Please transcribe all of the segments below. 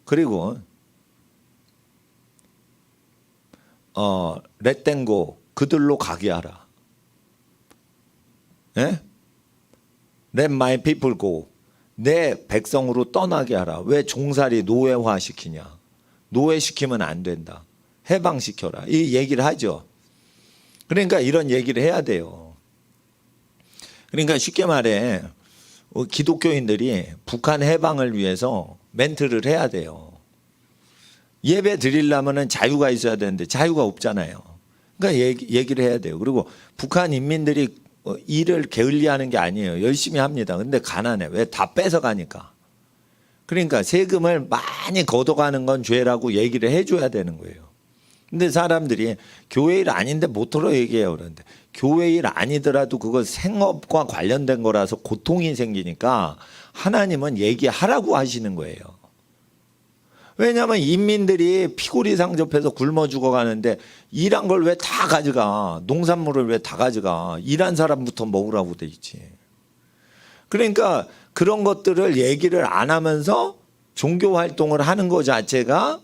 그리고 let them go, 그들로 가게 하라. 예? Let my people go, 내 백성으로 떠나게 하라. 왜 종살이 노예화 시키냐? 노예시키면 안 된다. 해방시켜라. 이 얘기를 하죠. 그러니까 이런 얘기를 해야 돼요. 그러니까 쉽게 말해 기독교인들이 북한 해방을 위해서 멘트를 해야 돼요. 예배 드리려면 자유가 있어야 되는데 자유가 없잖아요. 그러니까 얘기를 해야 돼요. 그리고 북한 인민들이 일을 게을리하는 게 아니에요. 열심히 합니다. 근데 가난해. 왜? 다 뺏어가니까. 그러니까 세금을 많이 걷어가는 건 죄라고 얘기를 해줘야 되는 거예요. 근데 사람들이 교회 일 아닌데 못들어 얘기해요. 그런데 교회 일 아니더라도 그거 생업과 관련된 거라서 고통이 생기니까 하나님은 얘기하라고 하시는 거예요. 왜냐하면 인민들이 피골이 상접해서 굶어 죽어가는데 일한 걸 왜 다 가져가? 농산물을 왜 다 가져가? 일한 사람부터 먹으라고 돼 있지. 그러니까 그런 것들을 얘기를 안 하면서 종교 활동을 하는 것 자체가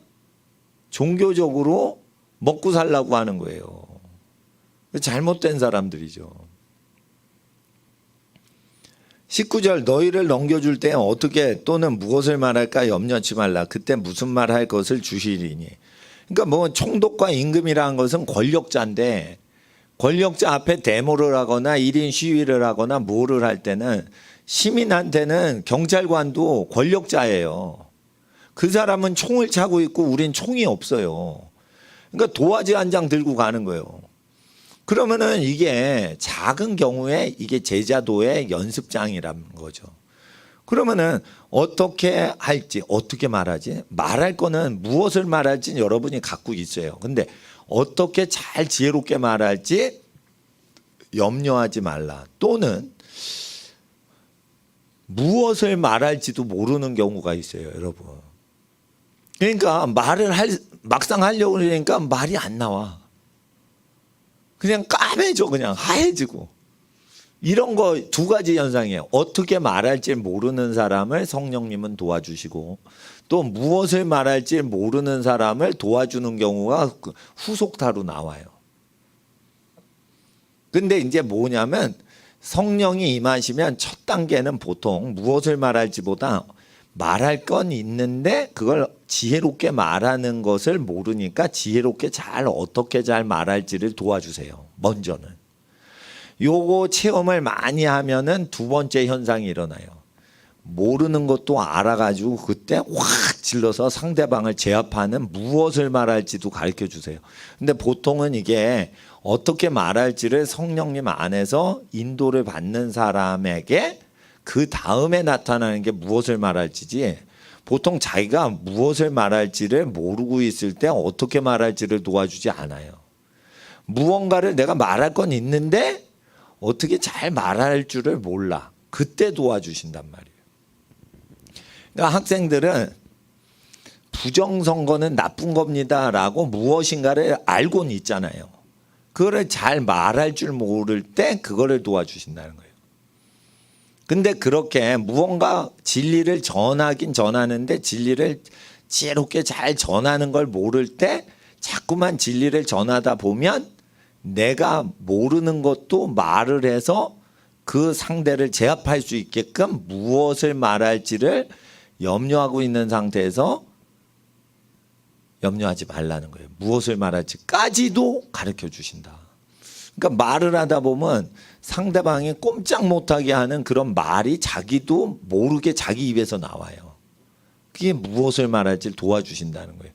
종교적으로 먹고 살라고 하는 거예요. 잘못된 사람들이죠. 19절 너희를 넘겨줄 때 어떻게 또는 무엇을 말할까 염려치 말라. 그때 무슨 말할 것을 주시리니. 그러니까 뭐 총독과 임금이라는 것은 권력자인데 권력자 앞에 데모를 하거나 1인 시위를 하거나 뭐를 할 때는 시민한테는 경찰관도 권력자예요. 그 사람은 총을 차고 있고 우린 총이 없어요. 그러니까 도화지 한 장 들고 가는 거예요. 그러면은 이게 작은 경우에 이게 제자도의 연습장이라는 거죠. 그러면은 어떻게 할지, 어떻게 말하지? 말할 거는 무엇을 말할지 여러분이 갖고 있어요. 근데 어떻게 잘 지혜롭게 말할지 염려하지 말라. 또는 무엇을 말할지도 모르는 경우가 있어요, 여러분. 그러니까 막상 하려고 그러니까 말이 안 나와. 그냥 까매져, 그냥 하얘지고. 이런 거 두 가지 현상이에요. 어떻게 말할지 모르는 사람을 성령님은 도와주시고 또 무엇을 말할지 모르는 사람을 도와주는 경우가 후속타로 나와요. 근데 이제 뭐냐면 성령이 임하시면 첫 단계는 보통 무엇을 말할지보다 말할 건 있는데 그걸 지혜롭게 말하는 것을 모르니까 지혜롭게 어떻게 잘 말할지를 도와주세요. 먼저는. 요거 체험을 많이 하면은 두 번째 현상이 일어나요. 모르는 것도 알아가지고 그때 확 질러서 상대방을 제압하는 무엇을 말할지도 가르쳐 주세요. 근데 보통은 이게 어떻게 말할지를 성령님 안에서 인도를 받는 사람에게 그 다음에 나타나는 게 무엇을 말할지지 보통 자기가 무엇을 말할지를 모르고 있을 때 어떻게 말할지를 도와주지 않아요. 무언가를 내가 말할 건 있는데 어떻게 잘 말할 줄을 몰라. 그때 도와주신단 말이에요. 그러니까 학생들은 부정선거는 나쁜 겁니다라고 무엇인가를 알고는 있잖아요. 그거를 잘 말할 줄 모를 때 그거를 도와주신다는 거예요. 근데 그렇게 무언가 진리를 전하긴 전하는데 진리를 지혜롭게 잘 전하는 걸 모를 때 자꾸만 진리를 전하다 보면 내가 모르는 것도 말을 해서 그 상대를 제압할 수 있게끔 무엇을 말할지를 염려하고 있는 상태에서 염려하지 말라는 거예요. 무엇을 말할지까지도 가르쳐 주신다. 그러니까 말을 하다 보면 상대방이 꼼짝 못하게 하는 그런 말이 자기도 모르게 자기 입에서 나와요. 그게 무엇을 말할지 도와주신다는 거예요.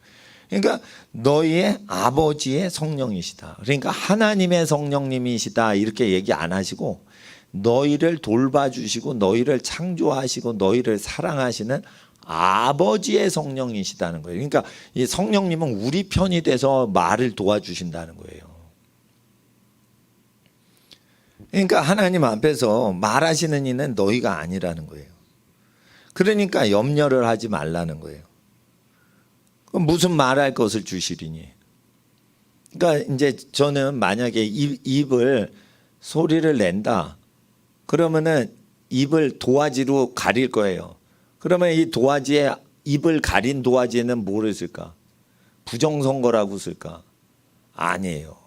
그러니까 너희의 아버지의 성령이시다. 그러니까 하나님의 성령님이시다 이렇게 얘기 안 하시고 너희를 돌봐주시고 너희를 창조하시고 너희를 사랑하시는 아버지의 성령이시다는 거예요. 그러니까 이 성령님은 우리 편이 돼서 말을 도와주신다는 거예요. 그러니까 하나님 앞에서 말하시는 이는 너희가 아니라는 거예요. 그러니까 염려를 하지 말라는 거예요. 그럼 무슨 말할 것을 주시리니. 그러니까 이제 저는 만약에 입을 소리를 낸다. 그러면은 입을 도화지로 가릴 거예요. 그러면 이 도화지에 입을 가린 도화지에는 뭐를 쓸까? 부정선거라고 쓸까? 아니에요.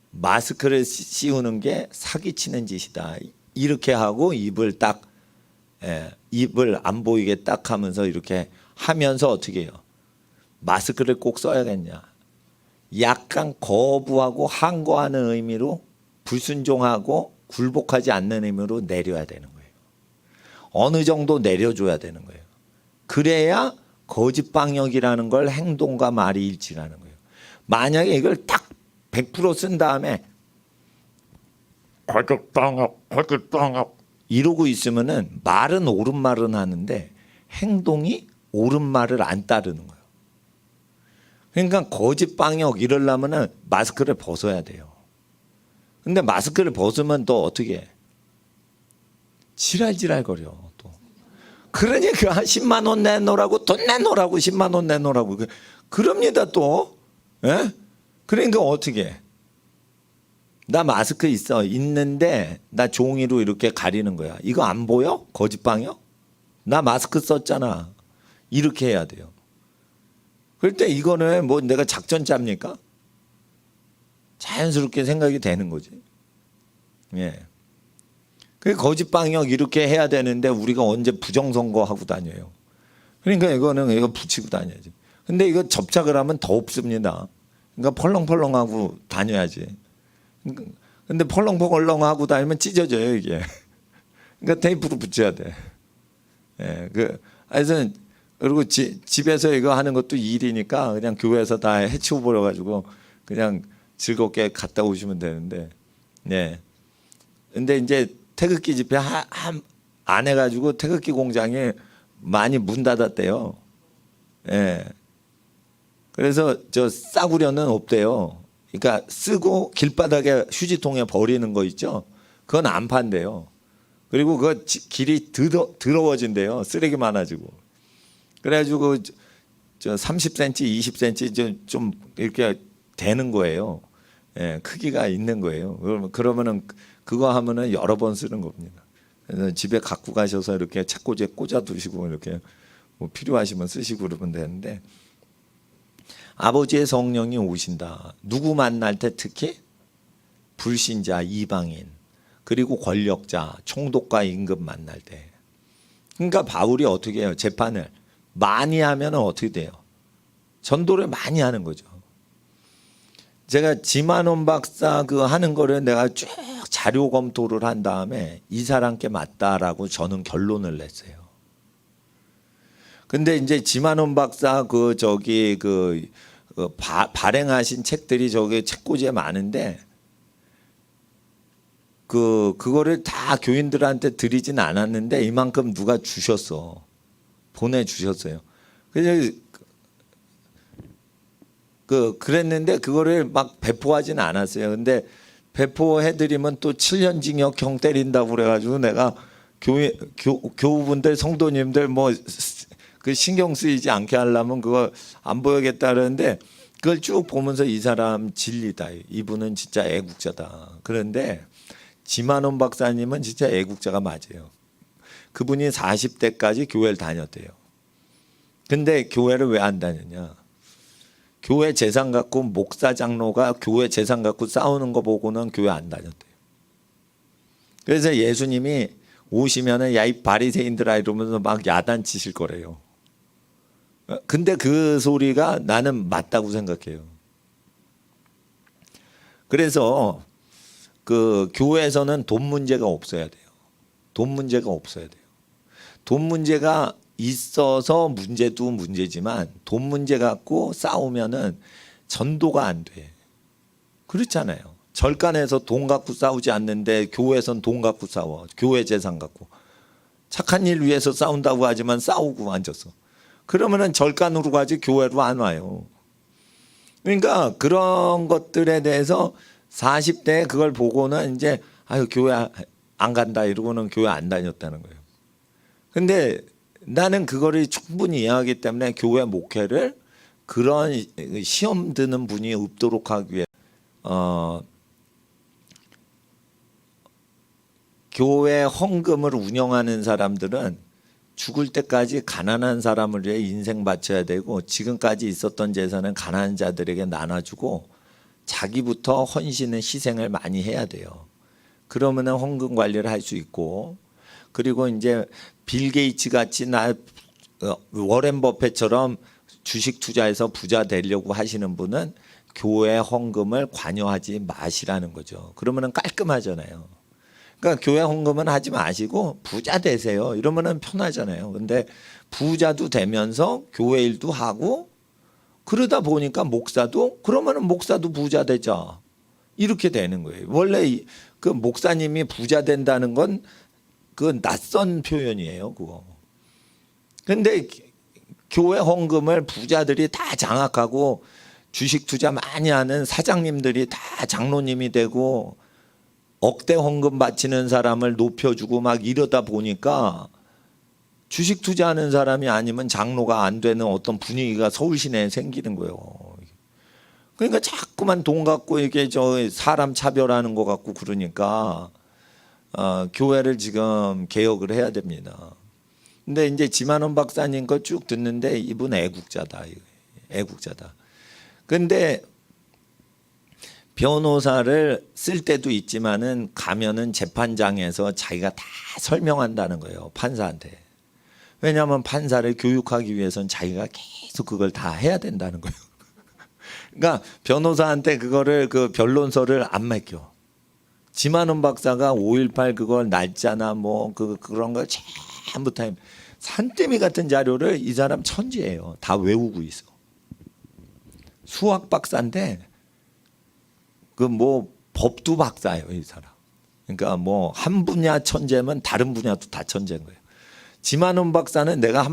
마스크를 씌우는 게 사기치는 짓이다. 이렇게 하고 입을 딱 입을 안 보이게 딱 하면서 이렇게 하면서 어떻게 해요? 마스크를 꼭 써야겠냐? 약간 거부하고 항거하는 의미로 불순종하고 굴복하지 않는 의미로 내려야 되는 거예요. 어느 정도 내려줘야 되는 거예요. 그래야 거짓방역이라는 걸 행동과 말이 일치하는 거예요. 만약에 이걸 딱 100% 쓴 다음에 거짓방역 이러고 있으면은 말은 옳은 말은 하는데 행동이 옳은 말을 안 따르는 거예요. 그러니까 거짓방역 이러려면은 마스크를 벗어야 돼요. 근데 마스크를 벗으면 또 어떻게 해? 지랄지랄거려 또. 그러니까 10만 원 내놓으라고 돈 내놓으라고 10만 원 내놓으라고 그럽니다 또. 예? 그러니까 어떻게 해? 나 마스크 있는데 나 종이로 이렇게 가리는 거야. 이거 안 보여? 거짓방역? 나 마스크 썼잖아. 이렇게 해야 돼요. 그럴 때 이거는 뭐 내가 작전 짭니까? 자연스럽게 생각이 되는 거지. 예. 그 거짓방역 이렇게 해야 되는데 우리가 언제 부정선거 하고 다녀요. 그러니까 이거는 이거 붙이고 다녀야지. 근데 이거 접착을 하면 더 없습니다. 그러니까 펄렁펄렁하고 다녀야지. 근데 펄렁펄렁하고 다니면 찢어져요 이게. 그러니까 테이프로 붙여야 돼. 예, 하여튼 그리고 집에서 이거 하는 것도 일이니까 그냥 교회에서 다 해치워 버려 가지고 그냥 즐겁게 갔다 오시면 되는데. 네. 근데 이제 태극기 집회 안 해가지고 태극기 공장에 많이 문 닫았대요. 예. 그래서 저 싸구려는 없대요. 그러니까 쓰고 길바닥에 휴지통에 버리는 거 있죠. 그건 안 판대요. 그리고 그 길이 더러워진대요. 쓰레기 많아지고. 그래가지고 저 30cm, 20cm 좀 이렇게 되는 거예요. 예, 크기가 있는 거예요. 그러면은 그거 하면은 여러 번 쓰는 겁니다. 그래서 집에 갖고 가셔서 이렇게 책꽂이에 꽂아 두시고 이렇게 뭐 필요하시면 쓰시고 그러면 되는데. 아버지의 성령이 오신다. 누구 만날 때 특히 불신자, 이방인, 그리고 권력자, 총독과 임금 만날 때. 그러니까 바울이 어떻게 해요? 재판을 많이 하면 어떻게 돼요? 전도를 많이 하는 거죠. 제가 지만원 박사 그 하는 거를 내가 쭉 자료 검토를 한 다음에 이 사람께 맞다라고 저는 결론을 냈어요. 근데 이제 지만원 박사 발행하신 책들이 저기 책꽂이에 많은데 그거를 다 교인들한테 드리진 않았는데 이만큼 누가 주셨어. 보내주셨어요. 그래서 그랬는데 그거를 막 배포하진 않았어요. 근데 배포해드리면 또 7년 징역형 때린다고 그래가지고 내가 교우분들 성도님들 뭐 그 신경 쓰이지 않게 하려면 그거 안 보여야겠다 그러는데 그걸 쭉 보면서 이 사람 진리다. 이분은 진짜 애국자다. 그런데 지만원 박사님은 진짜 애국자가 맞아요. 그분이 40대까지 교회를 다녔대요. 근데 교회를 왜 안 다녔냐? 교회 재산 갖고 목사 장로가 교회 재산 갖고 싸우는 거 보고는 교회 안 다녔대요. 그래서 예수님이 오시면은 야 이 바리새인들아 이러면서 막 야단치실 거래요. 근데 그 소리가 나는 맞다고 생각해요. 그래서 그 교회에서는 돈 문제가 없어야 돼요. 돈 문제가 없어야 돼요. 돈 문제가 있어서 문제도 문제지만 돈 문제 갖고 싸우면은 전도가 안 돼. 그렇잖아요. 절간에서 돈 갖고 싸우지 않는데 교회에선 돈 갖고 싸워. 교회 재산 갖고. 착한 일 위해서 싸운다고 하지만 싸우고 앉았어. 그러면은 절간으로 가지 교회로 안 와요. 그러니까 그런 것들에 대해서 40대 그걸 보고는 이제 아유 교회 안 간다 이러고는 교회 안 다녔다는 거예요. 근데 나는 그거를 충분히 이해하기 때문에 교회 목회를 그런 시험 드는 분이 없도록 하기 위해 교회 헌금을 운영하는 사람들은 죽을 때까지 가난한 사람을 위해 인생 바쳐야 되고 지금까지 있었던 재산은 가난한 자들에게 나눠주고 자기부터 헌신은 희생을 많이 해야 돼요. 그러면은 헌금 관리를 할 수 있고 그리고 이제 빌 게이츠 같이 워렌 버핏처럼 주식 투자해서 부자 되려고 하시는 분은 교회 헌금을 관여하지 마시라는 거죠. 그러면은 깔끔하잖아요. 그러니까 교회 헌금은 하지 마시고 부자 되세요. 이러면은 편하잖아요. 근데 부자도 되면서 교회 일도 하고 그러다 보니까 그러면은 목사도 부자 되자. 이렇게 되는 거예요. 원래 그 목사님이 부자 된다는 건 그 낯선 표현이에요, 그거. 근데 교회 헌금을 부자들이 다 장악하고 주식 투자 많이 하는 사장님들이 다 장로님이 되고 억대 헌금 바치는 사람을 높여주고 막 이러다 보니까 주식 투자하는 사람이 아니면 장로가 안 되는 어떤 분위기가 서울 시내에 생기는 거예요. 그러니까 자꾸만 돈 갖고 이게 사람 차별하는 것 같고 그러니까 교회를 지금 개혁을 해야 됩니다. 근데 이제 지만원 박사님 거 쭉 듣는데 이분 애국자다. 애국자다. 근데 변호사를 쓸 때도 있지만은 가면은 재판장에서 자기가 다 설명한다는 거예요. 판사한테. 왜냐하면 판사를 교육하기 위해서는 자기가 계속 그걸 다 해야 된다는 거예요. 그러니까 변호사한테 그거를 그 변론서를 안 맡겨. 지만원 박사가 5.18 그걸 날짜나 뭐 그런 걸 전부 다 산더미 같은 자료를 이 사람 천재예요. 다 외우고 있어. 수학 박사인데 그 뭐 법도 박사예요, 이 사람. 그러니까 뭐 한 분야 천재면 다른 분야도 다 천재인 거예요. 지만원 박사는 내가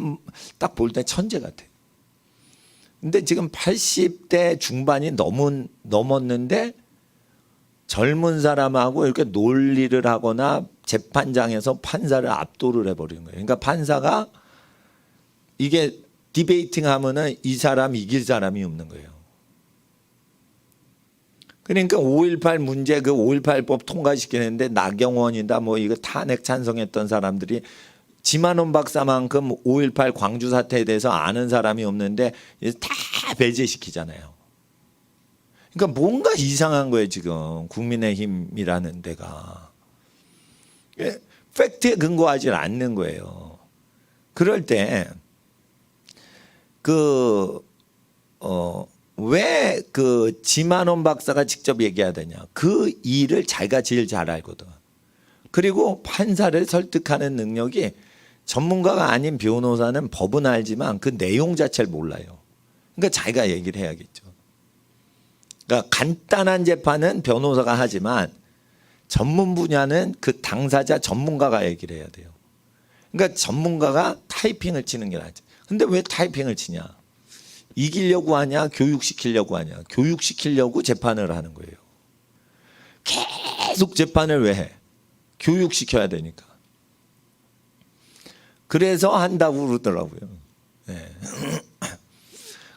딱 볼 때 천재 같아. 근데 지금 80대 중반이 넘었는데 젊은 사람하고 이렇게 논리를 하거나 재판장에서 판사를 압도를 해버리는 거예요. 그러니까 판사가 이게 디베이팅 하면은 이 사람 이길 사람이 없는 거예요. 그러니까 5.18 문제 그 5.18법 통과시키는데 나경원이다 뭐 이거 탄핵 찬성했던 사람들이 지만원 박사만큼 5.18 광주 사태에 대해서 아는 사람이 없는데 다 배제시키잖아요. 그러니까 뭔가 이상한 거예요 지금 국민의힘이라는 데가. 팩트에 근거하지 않는 거예요. 그럴 때 왜 그 지만원 박사가 직접 얘기해야 되냐. 그 일을 자기가 제일 잘 알거든. 그리고 판사를 설득하는 능력이 전문가가 아닌 변호사는 법은 알지만 그 내용 자체를 몰라요. 그러니까 자기가 얘기를 해야겠죠. 그러니까 간단한 재판은 변호사가 하지만 전문 분야는 그 당사자 전문가가 얘기를 해야 돼요. 그러니까 전문가가 타이핑을 치는 게 낫죠. 근데 왜 타이핑을 치냐? 이기려고 하냐? 교육시키려고 하냐? 교육시키려고 재판을 하는 거예요. 계속 재판을 왜 해? 교육시켜야 되니까. 그래서 한다고 그러더라고요. 네.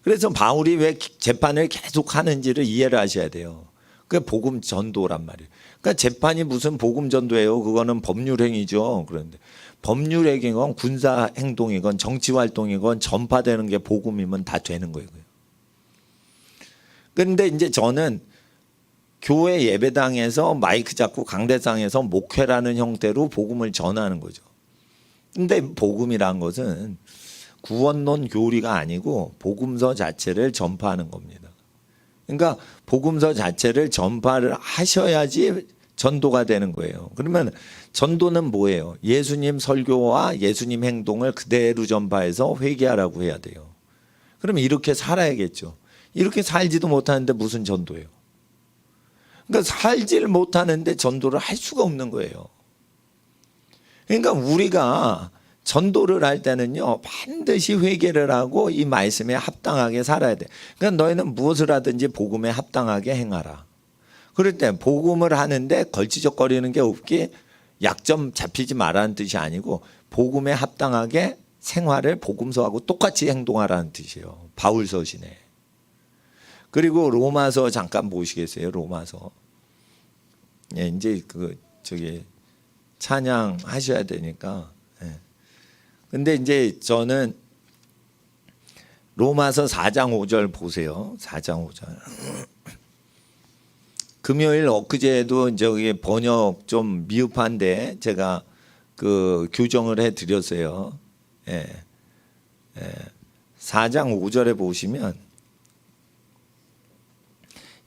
그래서 바울이 왜 재판을 계속 하는지를 이해를 하셔야 돼요. 그게 복음 전도란 말이에요. 그러니까 재판이 무슨 복음 전도예요? 그거는 법률 행위죠. 그런데 법률 행위건 군사 행동이건 정치 활동이건 전파되는 게 복음이면 다 되는 거예요. 그런데 이제 저는 교회 예배당에서 마이크 잡고 강대상에서 목회라는 형태로 복음을 전하는 거죠. 근데 복음이란 것은 구원론 교리가 아니고 복음서 자체를 전파하는 겁니다. 그러니까 복음서 자체를 전파를 하셔야지 전도가 되는 거예요. 그러면 전도는 뭐예요? 예수님 설교와 예수님 행동을 그대로 전파해서 회개하라고 해야 돼요. 그러면 이렇게 살아야겠죠. 이렇게 살지도 못하는데 무슨 전도예요? 그러니까 살지를 못하는데 전도를 할 수가 없는 거예요. 그러니까 우리가 전도를 할 때는요 반드시 회개를 하고 이 말씀에 합당하게 살아야 돼. 그러니까 너희는 무엇을 하든지 복음에 합당하게 행하라. 그럴 때 복음을 하는데 걸치적거리는 게 없기 약점 잡히지 말라는 뜻이 아니고 복음에 합당하게 생활을 복음서하고 똑같이 행동하라는 뜻이에요. 바울 서신에. 그리고 로마서 잠깐 보시겠어요? 로마서. 예, 이제 찬양 하셔야 되니까. 예. 근데 이제 저는 로마서 4장 5절 보세요. 4장 5절. 금요일 엊그제도 저기 번역 좀 미흡한데 제가 그 교정을 해 드렸어요. 예. 4장 5절에 보시면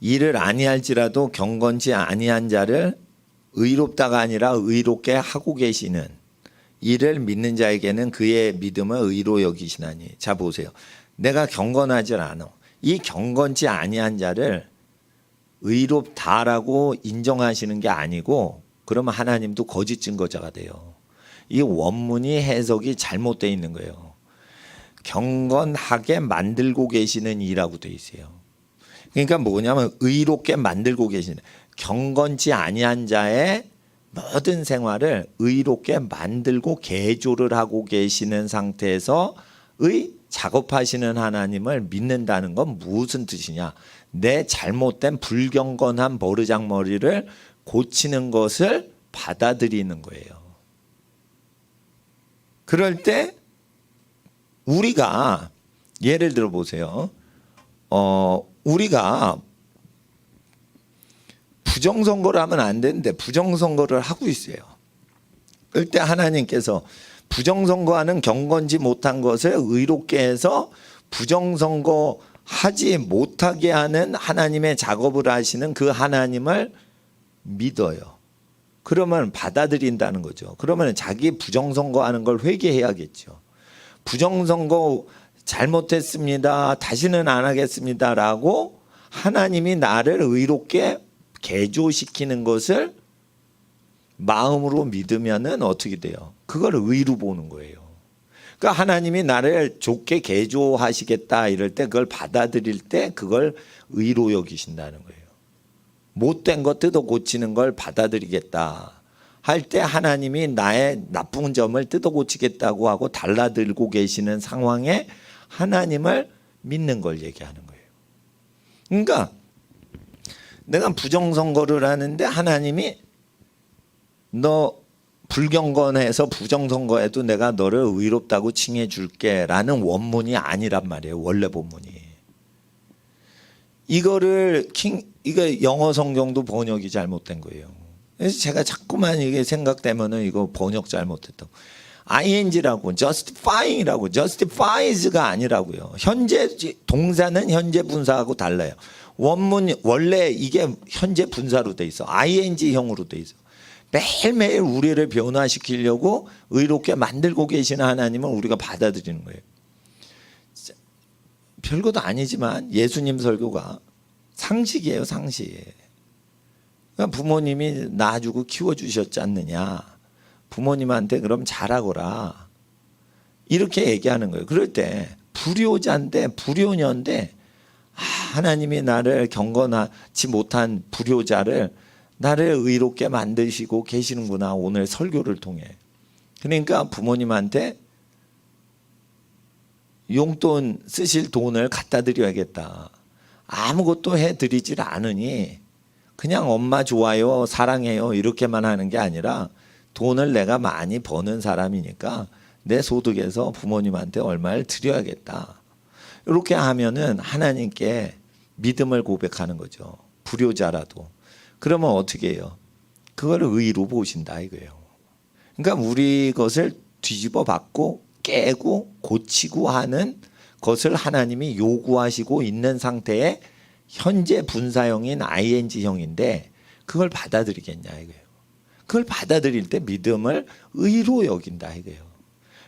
이를 아니할지라도 경건치 아니한 자를 의롭다가 아니라 의롭게 하고 계시는 이를 믿는 자에게는 그의 믿음을 의로 여기시나니. 자 보세요. 내가 경건하지 않아. 이 경건치 아니한 자를 의롭다라고 인정하시는 게 아니고 그러면 하나님도 거짓 증거자가 돼요. 이 원문이 해석이 잘못되어 있는 거예요. 경건하게 만들고 계시는 이라고 되어 있어요. 그러니까 뭐냐면 의롭게 만들고 계시는, 경건치 아니한 자의 모든 생활을 의롭게 만들고 개조를 하고 계시는 상태에서 작업하시는 하나님을 믿는다는 건 무슨 뜻이냐? 내 잘못된 불경건한 버르장머리를 고치는 것을 받아들이는 거예요. 그럴 때 우리가 예를 들어 보세요. 우리가 부정선거를 하면 안 되는데 부정선거를 하고 있어요. 그럴 때 하나님께서 부정선거하는 경건지 못한 것을 의롭게 해서 부정선거 하지 못하게 하는 하나님의 작업을 하시는 그 하나님을 믿어요. 그러면 받아들인다는 거죠. 그러면 자기 부정선거하는 걸 회개해야겠죠. 부정선거 잘못했습니다. 다시는 안 하겠습니다라고 하나님이 나를 의롭게 개조시키는 것을 마음으로 믿으면은 어떻게 돼요? 그걸 의로 보는 거예요. 그러니까 하나님이 나를 좋게 개조하시겠다 이럴 때 그걸 받아들일 때 그걸 의로 여기신다는 거예요. 못된 것 뜯어 고치는 걸 받아들이겠다 할 때 하나님이 나의 나쁜 점을 뜯어 고치겠다고 하고 달라들고 계시는 상황에 하나님을 믿는 걸 얘기하는 거예요. 그러니까 내가 부정선거를 하는데 하나님이 너 불경건해서 부정선거해도 내가 너를 의롭다고 칭해 줄게 라는 원문이 아니란 말이에요. 원래 본문이. 이거 영어 성경도 번역이 잘못된 거예요. 그래서 제가 자꾸만 이게 생각되면은 이거 번역 잘못했다고. ing라고 justifying이라고 justifies가 아니라고요. 현재 동사는 현재 분사하고 달라요. 원문 원래 이게 현재 분사로 돼 있어. ing형으로 돼 있어. 매일매일 우리를 변화시키려고 의롭게 만들고 계시는 하나님을 우리가 받아들이는 거예요. 별것도 아니지만 예수님 설교가 상식이에요. 상식. 그러니까 부모님이 낳아주고 키워주셨지 않느냐. 부모님한테 그럼 잘하거라. 이렇게 얘기하는 거예요. 그럴 때 불효자인데 불효녀인데 하나님이 나를 경건하지 못한 불효자를 나를 의롭게 만드시고 계시는구나. 오늘 설교를 통해. 그러니까 부모님한테 용돈 쓰실 돈을 갖다 드려야겠다. 아무것도 해드리질 않으니 그냥 엄마 좋아요 사랑해요 이렇게만 하는 게 아니라 돈을 내가 많이 버는 사람이니까 내 소득에서 부모님한테 얼마를 드려야겠다. 이렇게 하면은 하나님께 믿음을 고백하는 거죠. 불효자라도. 그러면 어떻게 해요? 그걸 의로 보신다 이거예요. 그러니까 우리 것을 뒤집어 받고 깨고 고치고 하는 것을 하나님이 요구하시고 있는 상태에 현재 분사형인 ing형인데 그걸 받아들이겠냐 이거예요. 그걸 받아들일 때 믿음을 의로 여긴다 이거예요.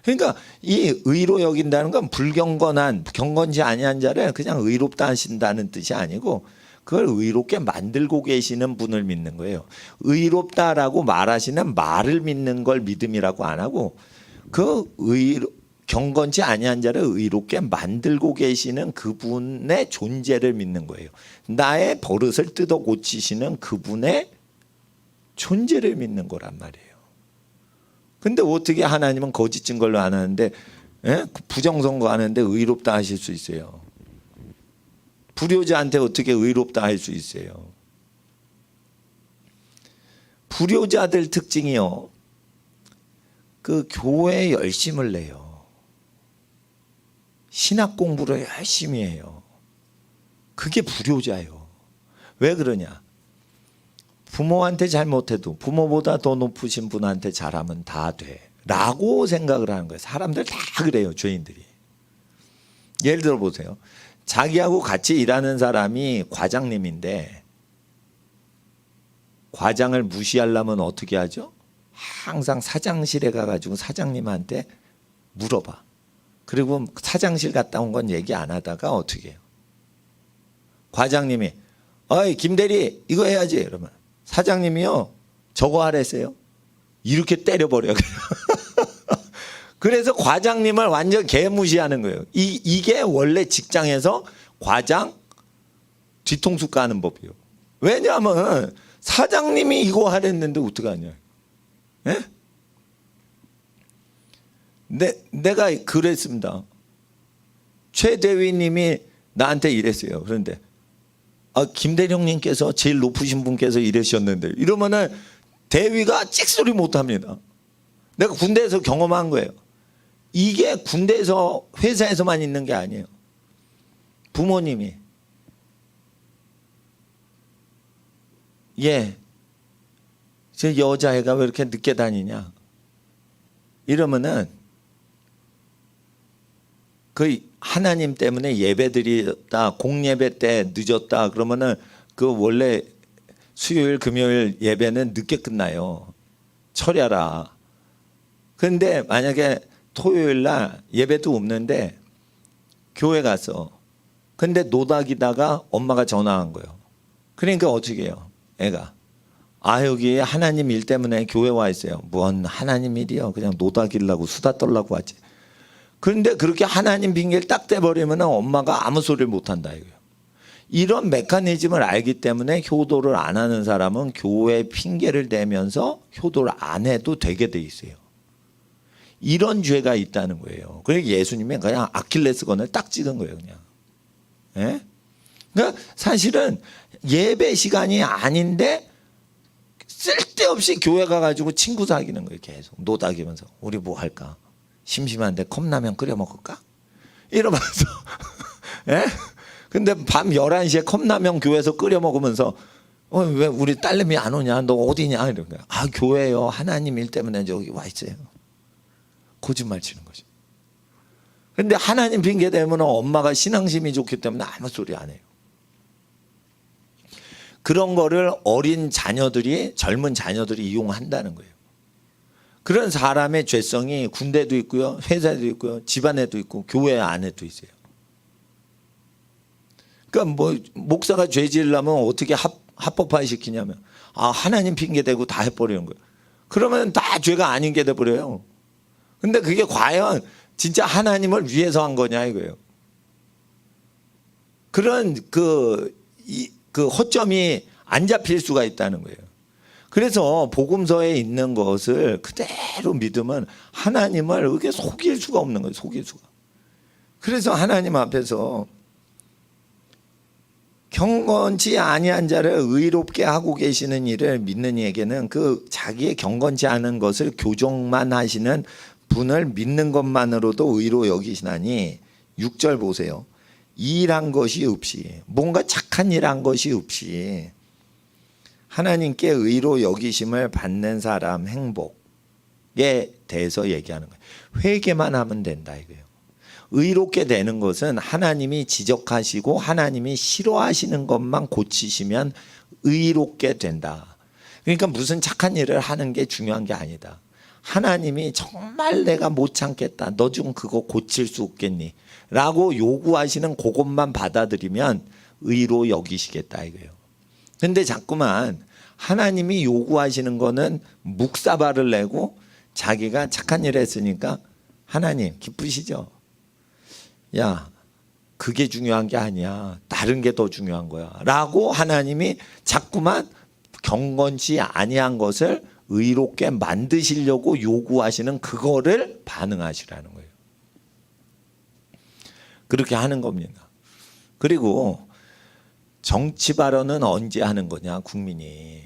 그러니까 이 의로 여긴다는 건 불경건한 경건치 아니한 자를 그냥 의롭다 하신다는 뜻이 아니고 그걸 의롭게 만들고 계시는 분을 믿는 거예요. 의롭다라고 말하시는 말을 믿는 걸 믿음이라고 안 하고 그 경건치 아니한 자를 의롭게 만들고 계시는 그분의 존재를 믿는 거예요. 나의 버릇을 뜯어 고치시는 그분의 존재를 믿는 거란 말이에요. 근데 어떻게 하나님은 거짓 증거를 안 하는데 부정선거 하는데 의롭다 하실 수 있어요? 불효자한테 어떻게 의롭다 할 수 있어요? 불효자들 특징이요. 그 교회에 열심을 내요. 신학 공부를 열심히 해요. 그게 불효자예요. 왜 그러냐? 부모한테 잘못해도 부모보다 더 높으신 분한테 잘하면 다 돼 라고 생각을 하는 거예요. 사람들 다 그래요. 죄인들이. 예를 들어 보세요. 자기하고 같이 일하는 사람이 과장님인데 과장을 무시하려면 어떻게 하죠? 항상 사장실에 가가지고 사장님한테 물어봐. 그리고 사장실 갔다 온 건 얘기 안 하다가 어떻게 해요? 과장님이 어이 김대리 이거 해야지. 그러면 사장님이요 저거 하랬어요. 이렇게 때려버려요. 그래서 과장님을 완전 개무시하는 거예요. 이게 원래 직장에서 과장 뒤통수 까는 법이에요. 왜냐하면 사장님이 이거 하랬는데 어떡하냐. 예? 내가 그랬습니다. 최 대위님이 나한테 이랬어요. 그런데 김대령님께서 제일 높으신 분께서 이러셨는데 이러면은 대위가 찍소리 못합니다. 내가 군대에서 경험한 거예요. 이게 군대에서 회사에서만 있는 게 아니에요. 부모님이 저 여자애가 왜 이렇게 늦게 다니냐 이러면은 그 하나님 때문에 예배드리다 공예배 때 늦었다 그러면은 그 원래 수요일 금요일 예배는 늦게 끝나요. 처리하라. 그런데 만약에 토요일 날 예배도 없는데 교회 가서 근데 노닥이다가 엄마가 전화한 거예요. 그러니까 어떻게 해요? 애가 여기 하나님 일 때문에 교회 와 있어요. 뭔 하나님 일이요? 그냥 노닥이려고 수다 떨라고 하지. 그런데 그렇게 하나님 핑계를 딱 대버리면 엄마가 아무 소리를 못한다 이거예요. 이런 메커니즘을 알기 때문에 효도를 안 하는 사람은 교회 핑계를 대면서 효도를 안 해도 되게 돼 있어요. 이런 죄가 있다는 거예요. 그러니까 예수님이 그냥 아킬레스건을 딱 찍은 거예요. 그냥. 예? 그러니까 사실은 예배 시간이 아닌데 쓸데없이 교회 가가지고 친구 사귀는 거예요. 계속 노닥이면서 우리 뭐 할까? 심심한데 컵라면 끓여 먹을까? 이러면서 예? 근데 밤 11시에 컵라면 교회에서 끓여 먹으면서 왜 우리 딸내미 안 오냐? 너 어디냐? 이런 거야. 교회요. 하나님 일 때문에 저기 와 있어요. 거짓말 치는 거죠. 근데 하나님 핑계 대면 엄마가 신앙심이 좋기 때문에 아무 소리 안 해요. 그런 거를 어린 자녀들이 젊은 자녀들이 이용한다는 거예요. 그런 사람의 죄성이 군대도 있고요. 회사에도 있고요. 집안에도 있고 교회 안에도 있어요. 그러니까 뭐 목사가 죄 지으려면 어떻게 합법화 시키냐면 하나님 핑계 대고 다 해버리는 거예요. 그러면 다 죄가 아닌 게 돼버려요. 근데 그게 과연 진짜 하나님을 위해서 한 거냐 이거예요. 그런 그 허점이 안 잡힐 수가 있다는 거예요. 그래서 복음서에 있는 것을 그대로 믿으면 하나님을 이렇게 속일 수가 없는 거예요. 속일 수가. 그래서 하나님 앞에서 경건치 아니한 자를 의롭게 하고 계시는 일을 믿는 이에게는 그 자기의 경건치 않은 것을 교정만 하시는 분을 믿는 것만으로도 의로 여기시나니 6절 보세요. 일한 것이 없이 뭔가 착한 일한 것이 없이 하나님께 의로 여기심을 받는 사람 행복에 대해서 얘기하는 거예요. 회개만 하면 된다 이거예요. 의롭게 되는 것은 하나님이 지적하시고 하나님이 싫어하시는 것만 고치시면 의롭게 된다. 그러니까 무슨 착한 일을 하는 게 중요한 게 아니다. 하나님이 정말 내가 못 참겠다. 너 좀 그거 고칠 수 없겠니? 라고 요구하시는 그것만 받아들이면 의로 여기시겠다 이거예요. 근데 자꾸만 하나님이 요구하시는 거는 묵사발을 내고 자기가 착한 일을 했으니까 하나님 기쁘시죠? 야 그게 중요한 게 아니야. 다른 게 더 중요한 거야. 라고 하나님이 자꾸만 경건치 아니한 것을 의롭게 만드시려고 요구하시는 그거를 반응하시라는 거예요. 그렇게 하는 겁니다. 그리고 정치 발언은 언제 하는 거냐 국민이.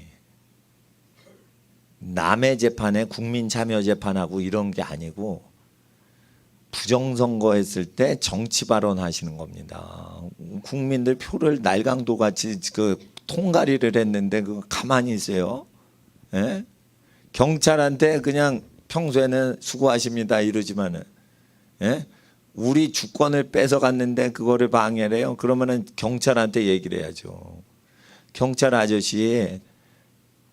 남의 재판에 국민 참여 재판하고 이런 게 아니고 부정선거 했을 때 정치 발언하시는 겁니다. 국민들 표를 날강도 같이 그 통가리를 했는데 그거 가만히 있어요. 예? 경찰한테 그냥 평소에는 수고하십니다 이러지만은, 예? 우리 주권을 뺏어갔는데 그거를 방해를 해요. 그러면은 경찰한테 얘기를 해야죠. 경찰 아저씨,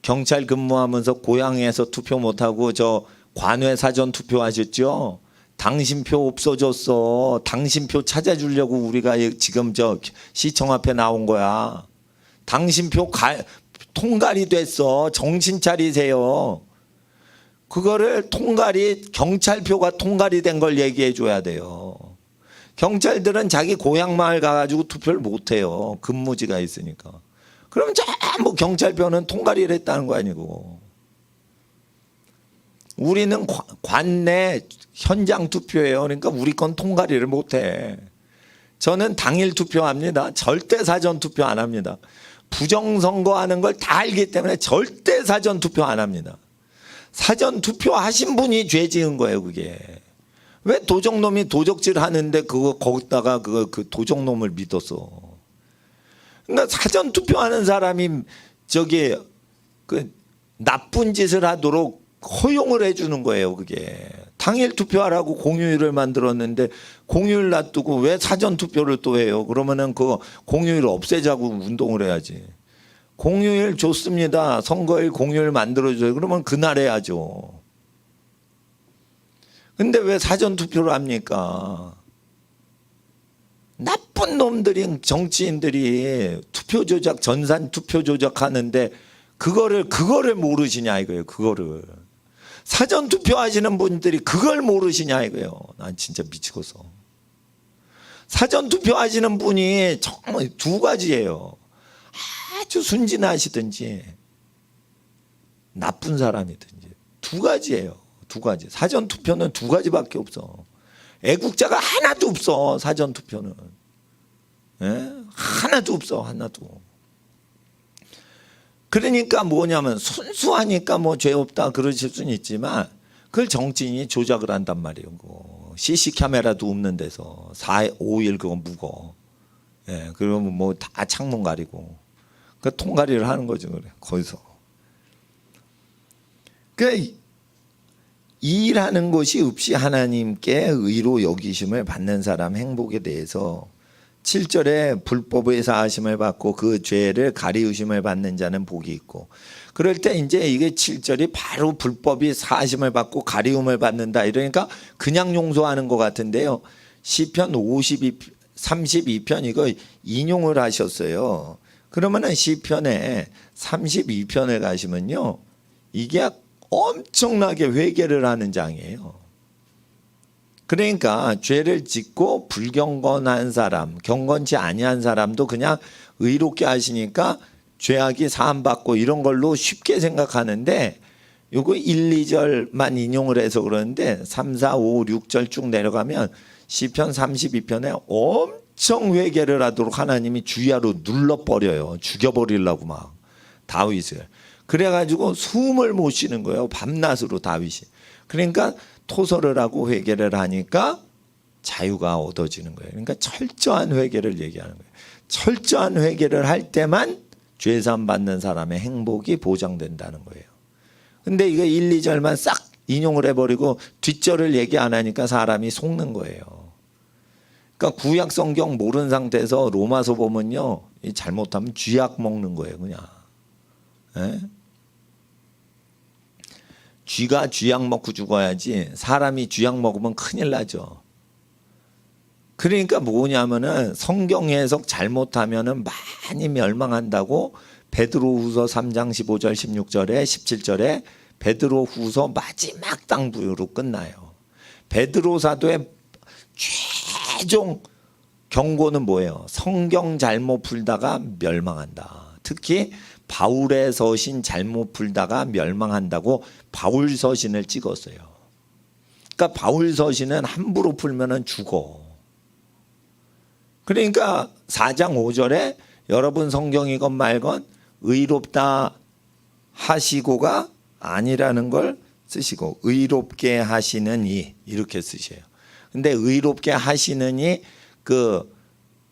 경찰 근무하면서 고향에서 투표 못하고 저 관외 사전 투표하셨죠? 당신 표 없어졌어. 당신 표 찾아주려고 우리가 지금 저 시청 앞에 나온 거야. 당신 표 통갈이 됐어. 정신 차리세요. 그거를 경찰표가 통갈이 된 걸 얘기해 줘야 돼요. 경찰들은 자기 고향 마을 가가지고 투표를 못 해요. 근무지가 있으니까. 그러면 전부 경찰표는 통갈이를 했다는 거 아니고. 우리는 관내 현장 투표예요. 그러니까 우리 건 통갈이를 못 해. 저는 당일 투표합니다. 절대 사전 투표 안 합니다. 부정선거하는 걸 다 알기 때문에 절대 사전 투표 안 합니다. 사전 투표하신 분이 죄 지은 거예요, 그게. 왜 도적놈이 도적질 하는데 거기다가 그 도적놈을 믿었어. 그러니까 사전 투표하는 사람이 저기 그 나쁜 짓을 하도록 허용을 해주는 거예요, 그게. 당일 투표하라고 공휴일을 만들었는데 공휴일 놔두고 왜 사전 투표를 또 해요? 그러면은 그 공휴일 없애자고 운동을 해야지. 공휴일 좋습니다. 선거일 공휴일 만들어줘요. 그러면 그날 해야죠. 근데 왜 사전 투표를 합니까? 나쁜 놈들이, 정치인들이 투표 조작, 전산 투표 조작하는데 그거를 모르시냐 이거예요. 그거를. 사전 투표하시는 분들이 그걸 모르시냐 이거예요. 난 진짜 미치겠어. 사전 투표하시는 분이 정말 두 가지예요. 아주 순진하시든지 나쁜 사람이든지 두 가지예요. 두 가지. 사전 투표는 두 가지밖에 없어. 애국자가 하나도 없어. 사전 투표는. 예? 하나도 없어. 하나도. 그러니까 뭐냐면 순수하니까 뭐 죄 없다 그러실 수는 있지만 그걸 정치인이 조작을 한단 말이에요. CC 카메라도 없는 데서 4일, 5일 그거 묵어. 예, 그러면 뭐 다 창문 가리고 그 통가리를 하는 거죠. 그래. 거기서. 그 일하는 것이 없이 하나님께 의로 여기심을 받는 사람 행복에 대해서 7절에 불법의 사하심을 받고 그 죄를 가리우심을 받는 자는 복이 있고, 그럴 때 이제 이게 7절이 바로 불법이 사하심을 받고 가리움을 받는다 이러니까 그냥 용서하는 것 같은데요. 시편 32편 이거 인용을 하셨어요. 그러면은 시편에 32편에 가시면요, 이게 엄청나게 회개를 하는 장이에요. 그러니까 죄를 짓고 불경건한 사람, 경건치 아니한 사람도 그냥 의롭게 하시니까 죄악이 사함받고 이런 걸로 쉽게 생각하는데, 요거 1, 2절만 인용을 해서 그러는데 3, 4, 5, 6절 쭉 내려가면 시편 32편에 엄청 회개를 하도록 하나님이 주야로 눌러버려요. 죽여버리려고 막 다윗을. 그래가지고 숨을 못 쉬는 거예요. 밤낮으로 다윗이. 그러니까 토설을 하고 회개를 하니까 자유가 얻어지는 거예요. 그러니까 철저한 회개를 얘기하는 거예요. 철저한 회개를 할 때만 죄사함 받는 사람의 행복이 보장된다는 거예요. 근데 이거 1, 2절만 싹 인용을 해버리고 뒷절을 얘기 안 하니까 사람이 속는 거예요. 그러니까 구약 성경 모르는 상태에서 로마서 보면요, 잘못하면 쥐약 먹는 거예요, 그냥. 에? 쥐가 쥐약 먹고 죽어야지 사람이 쥐약 먹으면 큰일 나죠. 그러니까 뭐냐면은 성경 해석 잘못하면은 많이 멸망한다고 베드로후서 3장 15절 16절에 17절에 베드로후서 마지막 당부로 끝나요. 베드로 사도의 최종 경고는 뭐예요? 성경 잘못 풀다가 멸망한다. 특히 바울의 서신 잘못 풀다가 멸망한다고 바울 서신을 찍었어요. 그러니까 바울 서신은 함부로 풀면은 죽어. 그러니까 4장 5절에 여러분 성경이건 말건 의롭다 하시고가 아니라는 걸 쓰시고 의롭게 하시는 이 이렇게 쓰셔요. 근데 의롭게 하시느니 그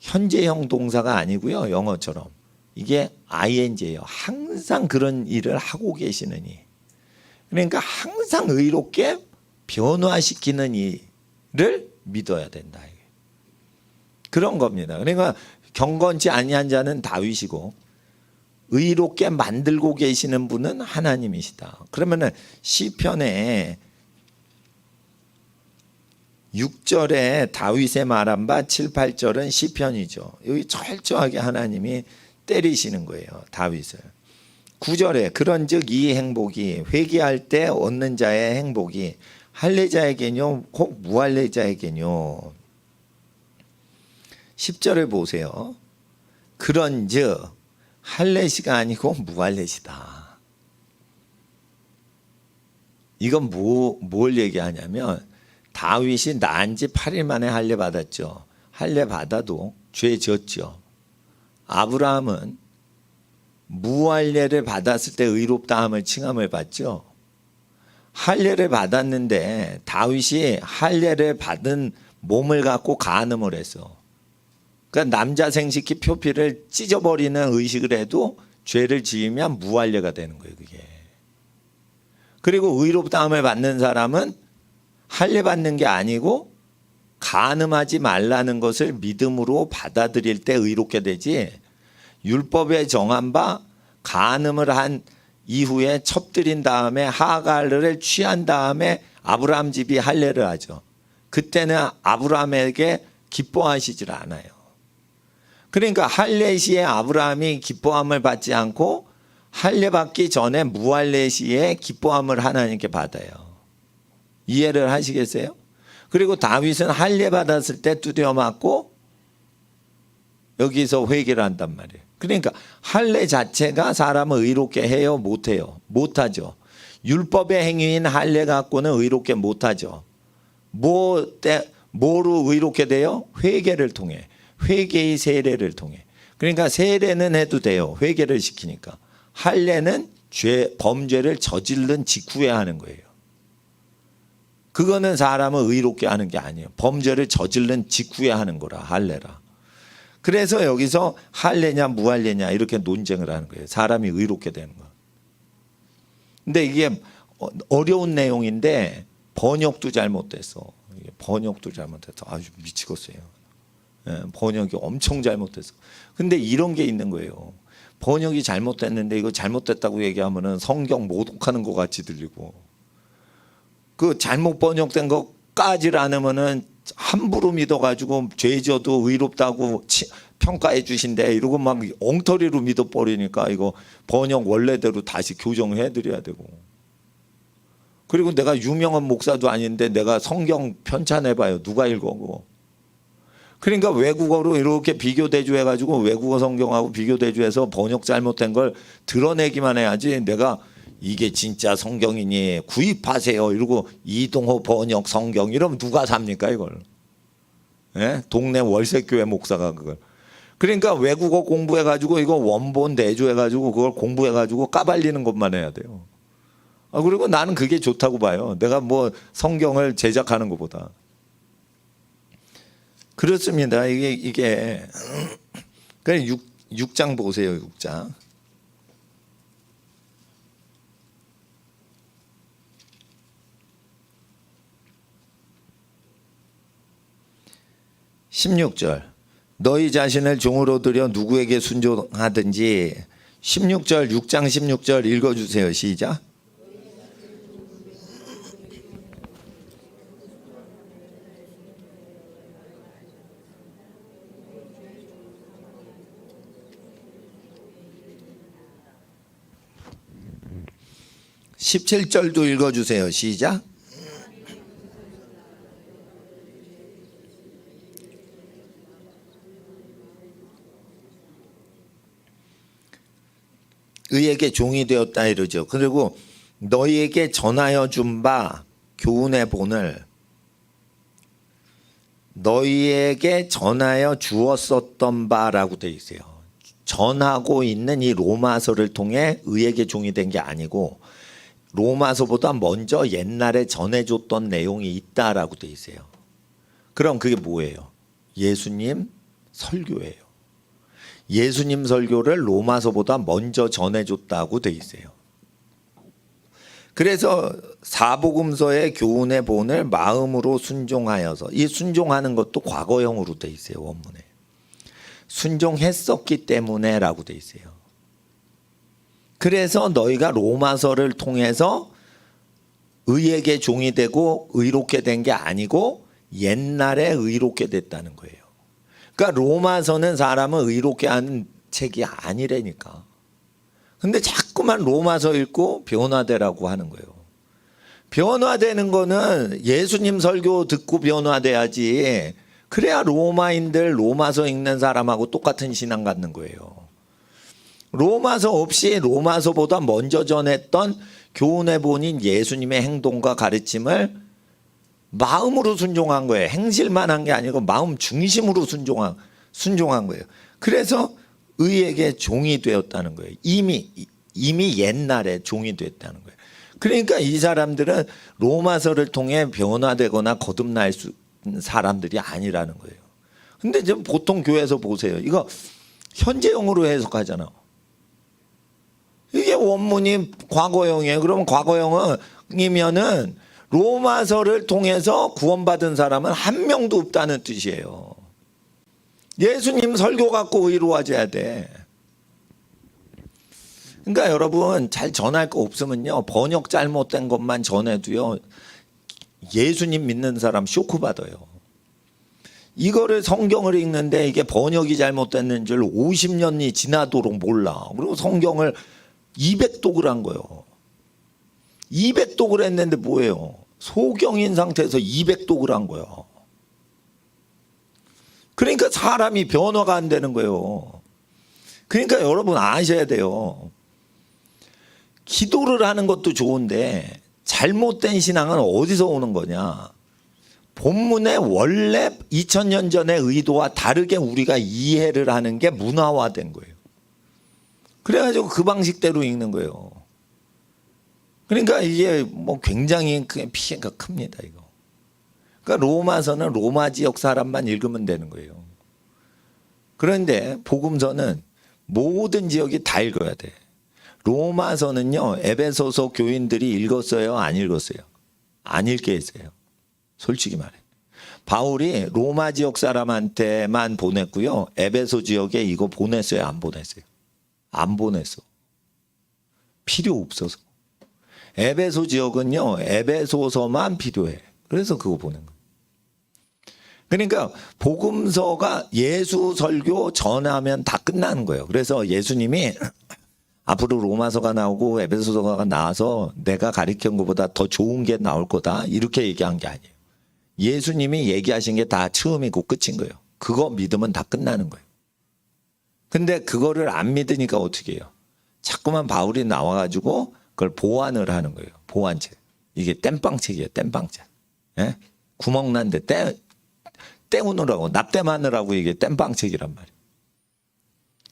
현재형 동사가 아니고요. 영어처럼. 이게 ing예요. 항상 그런 일을 하고 계시느니. 그러니까 항상 의롭게 변화시키는 일을 믿어야 된다. 그런 겁니다. 그러니까 경건치 아니한 자는 다윗이고 의롭게 만들고 계시는 분은 하나님이시다. 그러면은 시편에 6절에 다윗의 말한 바 7, 8절은 시편이죠. 여기 철저하게 하나님이 때리시는 거예요. 다윗을. 9절에 그런즉 이 행복이 회개할 때 얻는 자의 행복이 할례자에게뇨 혹 무할례자에게뇨. 10절을 보세요. 그런즉 할례시가 아니고 무할례시다. 이건 뭘 얘기하냐면 다윗이 난 지 8일 만에 할례 받았죠. 할례 받아도 죄 졌죠. 아브라함은 무할례를 받았을 때 의롭다함을 칭함을 받죠. 할례를 받았는데 다윗이 할례를 받은 몸을 갖고 간음을 했어. 그러니까 남자 생식기 표피를 찢어버리는 의식을 해도 죄를 지으면 무할례가 되는 거예요. 그게. 그리고 의롭다함을 받는 사람은 할례 받는 게 아니고 간음하지 말라는 것을 믿음으로 받아들일 때 의롭게 되지, 율법에 정한 바 간음을 한 이후에 첩들인 다음에 하갈을 취한 다음에 아브라함 집이 할례를 하죠. 그때는 아브라함에게 기뻐하시질 않아요. 그러니까 할례 시에 아브라함이 기뻐함을 받지 않고 할례 받기 전에 무할례 시에 기뻐함을 하나님께 받아요. 이해를 하시겠어요? 그리고 다윗은 할례 받았을 때 두드려 맞고 여기서 회개를 한단 말이에요. 그러니까 할례 자체가 사람을 의롭게 해요? 못해요? 못하죠. 율법의 행위인 할례 갖고는 의롭게 못하죠. 뭐로 의롭게 돼요? 회개를 통해. 회개의 세례를 통해. 그러니까 세례는 해도 돼요. 회개를 시키니까. 할례는 범죄를 저지른 직후에 하는 거예요. 그거는 사람을 의롭게 하는 게 아니에요. 범죄를 저지른 직후에 하는 거라, 할례라. 그래서 여기서 할례냐 무할례냐 이렇게 논쟁을 하는 거예요. 사람이 의롭게 되는 거. 근데 이게 어려운 내용인데 번역도 잘못됐어. 번역도 잘못됐어. 아주 미치겠어요. 번역이 엄청 잘못됐어. 근데 이런 게 있는 거예요. 번역이 잘못됐는데 이거 잘못됐다고 얘기하면은 성경 모독하는 것 같이 들리고, 그 잘못 번역된 것까지를 않으면은 함부로 믿어가지고 죄져도 의롭다고 평가해 주신대 이러고 막 엉터리로 믿어버리니까 이거 번역 원래대로 다시 교정해 드려야 되고. 그리고 내가 유명한 목사도 아닌데 내가 성경 편찬해봐요. 누가 읽어 그거. 그러니까 외국어로 이렇게 비교대조해가지고 외국어 성경하고 비교대조해서 번역 잘못된 걸 드러내기만 해야지, 내가 이게 진짜 성경이니 구입하세요 이러고 이동호 번역 성경 이러면 누가 삽니까 이걸? 예? 동네 월세교회 목사가 그걸. 그러니까 외국어 공부해가지고 이거 원본 대조해가지고 그걸 공부해가지고 까발리는 것만 해야 돼요. 그리고 나는 그게 좋다고 봐요. 내가 뭐 성경을 제작하는 것보다. 그렇습니다. 이게 그래 6장 보세요. 6장. 16절 너희 자신을 종으로 들여 누구에게 순종하든지. 16절 6장 16절 읽어주세요. 시작. (17절도) 읽어주세요. 시작. 의에게 종이 되었다 이러죠. 그리고 너희에게 전하여 준 바 교훈의 본을 너희에게 전하여 주었었던 바라고 되어 있어요. 전하고 있는 이 로마서를 통해 의에게 종이 된 게 아니고 로마서보다 먼저 옛날에 전해줬던 내용이 있다라고 되어 있어요. 그럼 그게 뭐예요? 예수님 설교예요. 예수님 설교를 로마서보다 먼저 전해줬다고 돼 있어요. 그래서 사복음서의 교훈의 본을 마음으로 순종하여서, 이 순종하는 것도 과거형으로 돼 있어요. 원문에 순종했었기 때문에라고 돼 있어요. 그래서 너희가 로마서를 통해서 의에게 종이 되고 의롭게 된 게 아니고 옛날에 의롭게 됐다는 거예요. 그러니까 로마서는 사람을 의롭게 하는 책이 아니라니까. 근데 자꾸만 로마서 읽고 변화되라고 하는 거예요. 변화되는 거는 예수님 설교 듣고 변화돼야지. 그래야 로마인들 로마서 읽는 사람하고 똑같은 신앙 갖는 거예요. 로마서 없이 로마서보다 먼저 전했던 교훈의 본인 예수님의 행동과 가르침을 마음으로 순종한 거예요. 행실만 한 게 아니고 마음 중심으로 순종한 거예요. 그래서 의에게 종이 되었다는 거예요. 이미 옛날에 종이 됐다는 거예요. 그러니까 이 사람들은 로마서를 통해 변화되거나 거듭날 사람들이 아니라는 거예요. 근데 지금 보통 교회에서 보세요. 이거 현재형으로 해석하잖아. 이게 원문이 과거형이에요. 그러면 과거형이면은 로마서를 통해서 구원받은 사람은 한 명도 없다는 뜻이에요. 예수님 설교 갖고 의로워져야 돼. 그러니까 여러분, 잘 전할 거 없으면요, 번역 잘못된 것만 전해도요, 예수님 믿는 사람 쇼크 받아요. 이거를 성경을 읽는데 이게 번역이 잘못됐는 줄 50년이 지나도록 몰라. 그리고 성경을 200독을 한 거예요. 200독을 했는데 뭐예요? 소경인 상태에서 200독을 한 거예요. 그러니까 사람이 변화가 안 되는 거예요. 그러니까 여러분 아셔야 돼요. 기도를 하는 것도 좋은데 잘못된 신앙은 어디서 오는 거냐? 본문의 원래 2000년 전의 의도와 다르게 우리가 이해를 하는 게 문화화된 거예요. 그래가지고 그 방식대로 읽는 거예요. 그러니까 이게 뭐 굉장히 피해가 큽니다, 이거. 그러니까 로마서는 로마 지역 사람만 읽으면 되는 거예요. 그런데 복음서는 모든 지역이 다 읽어야 돼. 로마서는요, 에베소서 교인들이 읽었어요, 안 읽었어요? 안 읽게 했어요. 솔직히 말해. 바울이 로마 지역 사람한테만 보냈고요, 에베소 지역에 이거 보냈어요, 안 보냈어요? 안 보냈어. 필요 없어서. 에베소 지역은요, 에베소서만 필요해. 그래서 그거 보낸 거예요. 그러니까 복음서가 예수 설교 전하면 다 끝나는 거예요. 그래서 예수님이 앞으로 로마서가 나오고 에베소서가 나와서 내가 가르친 것보다 더 좋은 게 나올 거다, 이렇게 얘기한 게 아니에요. 예수님이 얘기하신 게 다 처음이고 끝인 거예요. 그거 믿으면 다 끝나는 거예요. 근데 그거를 안 믿으니까 어떻게 해요? 자꾸만 바울이 나와가지고 그걸 보완을 하는 거예요. 보완책. 이게 땜빵책이에요. 땜빵책. 예? 구멍 난데 때우느라고, 납땜하느라고 이게 땜빵책이란 말이에요.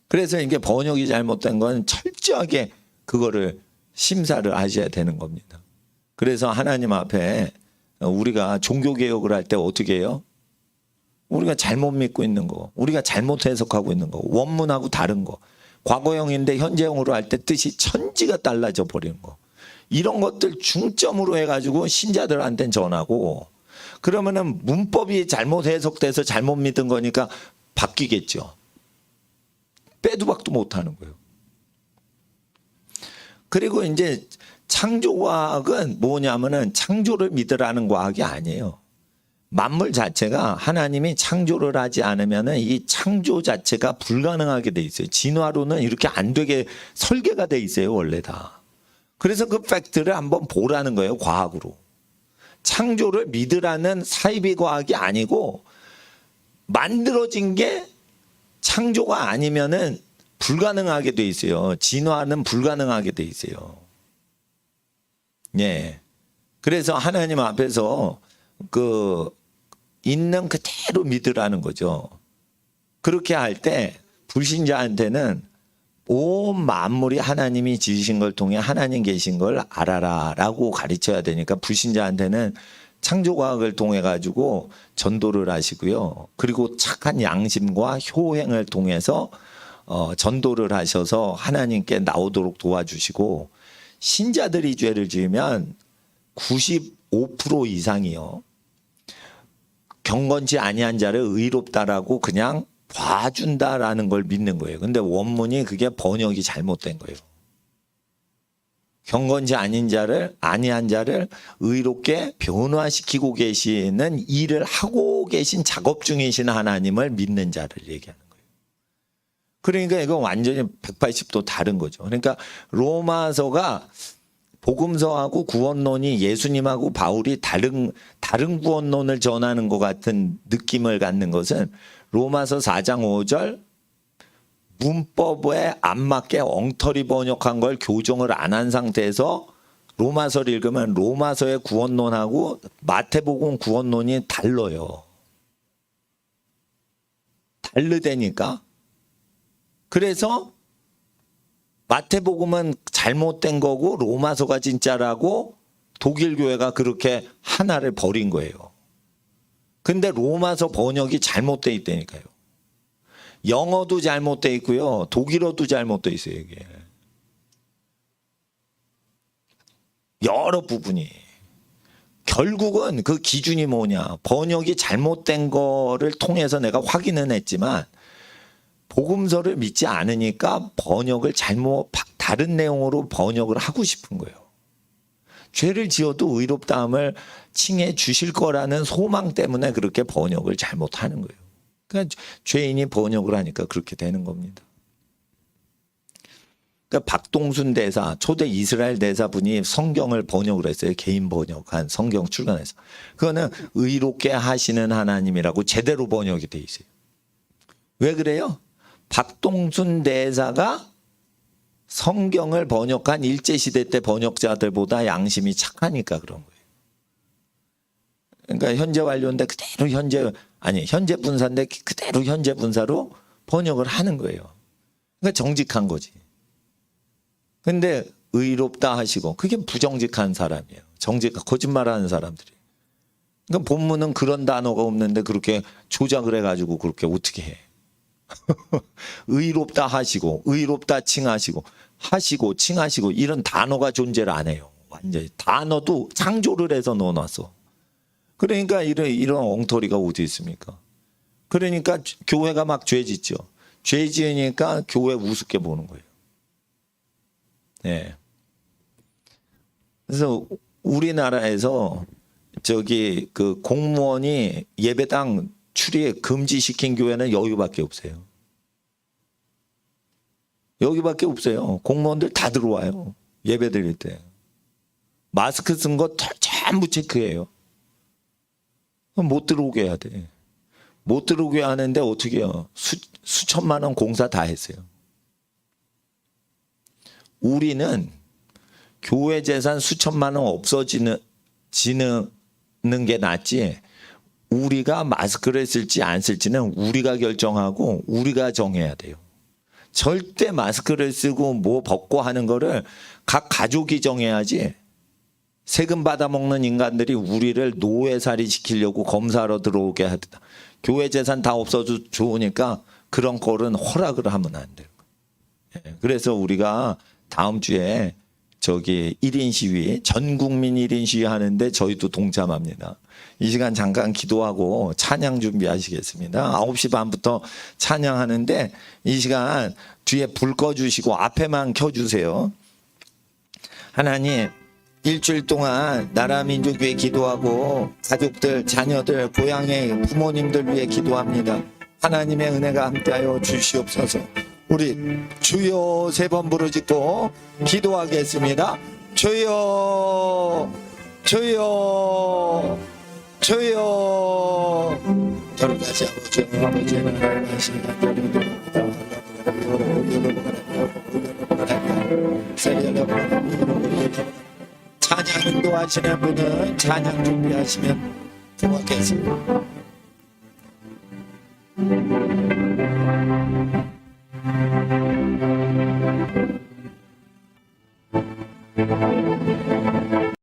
그래서 이게 번역이 잘못된 건 철저하게 그거를 심사를 하셔야 되는 겁니다. 그래서 하나님 앞에 우리가 종교개혁을 할 때 어떻게 해요? 우리가 잘못 믿고 있는 거, 우리가 잘못 해석하고 있는 거, 원문하고 다른 거, 과거형인데 현재형으로 할 때 뜻이 천지가 달라져 버리는 거, 이런 것들 중점으로 해가지고 신자들한테는 전하고, 그러면은 문법이 잘못 해석돼서 잘못 믿은 거니까 바뀌겠죠. 빼도 박도 못하는 거예요. 그리고 이제 창조과학은 뭐냐면은 창조를 믿으라는 과학이 아니에요. 만물 자체가 하나님이 창조를 하지 않으면은 이 창조 자체가 불가능하게 돼 있어요. 진화로는 이렇게 안 되게 설계가 돼 있어요, 원래 다. 그래서 그 팩트를 한번 보라는 거예요, 과학으로. 창조를 믿으라는 사이비 과학이 아니고, 만들어진 게 창조가 아니면은 불가능하게 돼 있어요. 진화는 불가능하게 돼 있어요. 예. 그래서 하나님 앞에서 있는 그대로 믿으라는 거죠. 그렇게 할 때 불신자한테는 온 만물이 하나님이 지으신 걸 통해 하나님 계신 걸 알아라 라고 가르쳐야 되니까, 불신자한테는 창조과학을 통해 가지고 전도를 하시고요. 그리고 착한 양심과 효행을 통해서 전도를 하셔서 하나님께 나오도록 도와주시고, 신자들이 죄를 지으면 95% 이상이요, 경건치 아니한 자를 의롭다라고 그냥 봐준다라는 걸 믿는 거예요. 근데 원문이 그게 번역이 잘못된 거예요. 경건치 아니한 자를 의롭게 변화시키고 계시는 일을 하고 계신 작업 중이신 하나님을 믿는 자를 얘기하는 거예요. 그러니까 이건 완전히 180도 다른 거죠. 그러니까 로마서가 복음서하고 구원론이 예수님하고 바울이 다른 구원론을 전하는 것 같은 느낌을 갖는 것은 로마서 4장 5절 문법에 안 맞게 엉터리 번역한 걸 교정을 안 한 상태에서 로마서를 읽으면 로마서의 구원론하고 마태복음 구원론이 달라요. 다르다니까. 그래서 마태복음은 잘못된 거고 로마서가 진짜라고 독일 교회가 그렇게 하나를 버린 거예요. 근데 로마서 번역이 잘못돼 있다니까요. 영어도 잘못돼 있고요, 독일어도 잘못돼 있어요. 이게 여러 부분이. 결국은 그 기준이 뭐냐, 번역이 잘못된 거를 통해서 내가 확인은 했지만 복음서를 믿지 않으니까 번역을 다른 내용으로 번역을 하고 싶은 거예요. 죄를 지어도 의롭다함을 칭해 주실 거라는 소망 때문에 그렇게 번역을 잘못하는 거예요. 그러니까 죄인이 번역을 하니까 그렇게 되는 겁니다. 그러니까 박동순 대사, 초대 이스라엘 대사분이 성경을 번역을 했어요. 개인 번역한 성경 출간해서. 그거는 의롭게 하시는 하나님이라고 제대로 번역이 돼 있어요. 왜 그래요? 박동순 대사가 성경을 번역한 일제시대 때 번역자들보다 양심이 착하니까 그런 거예요. 그러니까 현재 완료인데 그대로 현재 분사인데 그대로 현재 분사로 번역을 하는 거예요. 그러니까 정직한 거지. 근데 의롭다 하시고, 그게 부정직한 사람이에요. 거짓말하는 사람들이. 그러니까 본문은 그런 단어가 없는데 그렇게 조작을 해가지고 그렇게 어떻게 해. 의롭다 하시고, 의롭다 칭하시고, 하시고 칭하시고 이런 단어가 존재를 안 해요. 완전히 단어도 창조를 해서 넣어놨어. 그러니까 이런 엉터리가 어디 있습니까? 그러니까 교회가 막 죄 짓죠. 죄 지으니까 교회 우습게 보는 거예요. 네. 그래서 우리나라에서 그 공무원이 예배당 출입 금지시킨 교회는 여기밖에 없어요. 여기밖에 없어요. 공무원들 다 들어와요. 예배 드릴 때. 마스크 쓴 거 전부 체크해요. 못 들어오게 해야 돼. 못 들어오게 하는데 어떻게 해요? 수천만 원 공사 다 했어요. 우리는 교회 재산 수천만 원 없어지는 게 낫지, 우리가 마스크를 쓸지 안 쓸지는 우리가 결정하고 우리가 정해야 돼요. 절대 마스크를 쓰고 뭐 벗고 하는 거를 각 가족이 정해야지, 세금 받아먹는 인간들이 우리를 노예살이 시키려고 검사하러 들어오게 하다. 교회 재산 다 없어도 좋으니까 그런 거는 허락을 하면 안 돼요. 그래서 우리가 다음 주에 1인 시위, 전 국민 1인 시위 하는데 저희도 동참합니다. 이 시간 잠깐 기도하고 찬양 준비하시겠습니다. 9시 반부터 찬양하는데 이 시간 뒤에 불 꺼주시고 앞에만 켜주세요. 하나님, 일주일 동안 나라 민족 위해 기도하고 가족들, 자녀들, 고향의 부모님들 위해 기도합니다. 하나님의 은혜가 함께하여 주시옵소서. 우리 주여 3번 부르짖고 기도하겠습니다. 주여, 주여, 주여. 저러가지 아버지의 나라를 하시는 찬양 인도하시는 분은 찬양 준비하시면 고맙겠습니다.